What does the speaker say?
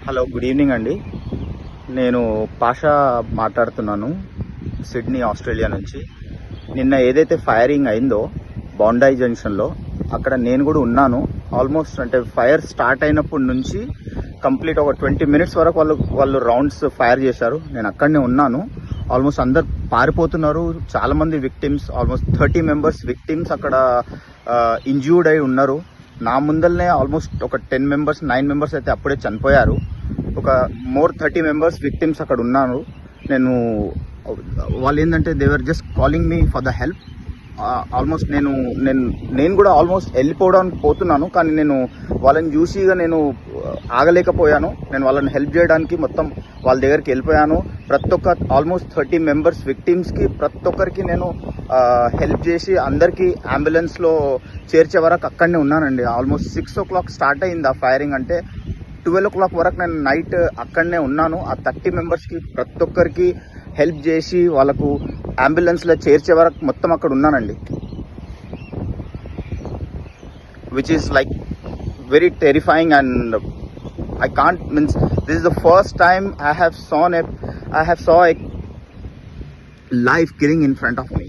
Hello, good evening అండి. నేను పాషా మాట్లాడుతున్నాను, సిడ్నీ, ఆస్ట్రేలియా నుంచి. నిన్న ఏదైతే ఫైరింగ్ అయిందో బాండాయి జంక్షన్లో, అక్కడ నేను కూడా ఉన్నాను. ఆల్మోస్ట్ అంటే ఫైర్ స్టార్ట్ అయినప్పటి నుంచి కంప్లీట్ ఒక 20 minutes వరకు వాళ్ళు రౌండ్స్ ఫైర్ చేశారు. నేను అక్కడనే ఉన్నాను. ఆల్మోస్ట్ అందరు పారిపోతున్నారు. చాలామంది విక్టిమ్స్, ఆల్మోస్ట్ 30 members విక్టిమ్స్ అక్కడ ఇంజ్యూర్డ్ అయి ఉన్నారు. నా ముందరనే ఆల్మోస్ట్ ఒక 10 members, 9 members అయితే అప్పుడే చనిపోయారు. ఒక 30 members విక్టిమ్స్ అక్కడ ఉన్నారు. వాళ్ళు ఏంటంటే they were just calling me for the help. Almost నేను కూడా ఆల్మోస్ట్ వెళ్ళిపోవడానికి పోతున్నాను, కానీ నేను వాళ్ళని చూసి నేను ఆగలేకపోయాను. నేను వాళ్ళని హెల్ప్ చేయడానికి మొత్తం వాళ్ళ దగ్గరికి వెళ్ళిపోయాను. ప్రతి ఒక్క ఆల్మోస్ట్ 30 members విక్టిమ్స్కి ప్రతి ఒక్కరికి నేను హెల్ప్ చేసి అందరికీ అంబులెన్స్లో చేర్చే వరకు అక్కడనే ఉన్నానండి. ఆల్మోస్ట్ 6 o'clock స్టార్ట్ అయింది ఆ ఫైరింగ్. అంటే 12 o'clock వరకు నేను నైట్ అక్కడనే ఉన్నాను. ఆ 30 members ప్రతి ఒక్కరికి హెల్ప్ చేసి వాళ్ళకు అంబులెన్స్లో చేర్చే వరకు మొత్తం అక్కడ ఉన్నానండి. Which is like very terrifying and I can't this is the first time I have saw a live killing in front of me.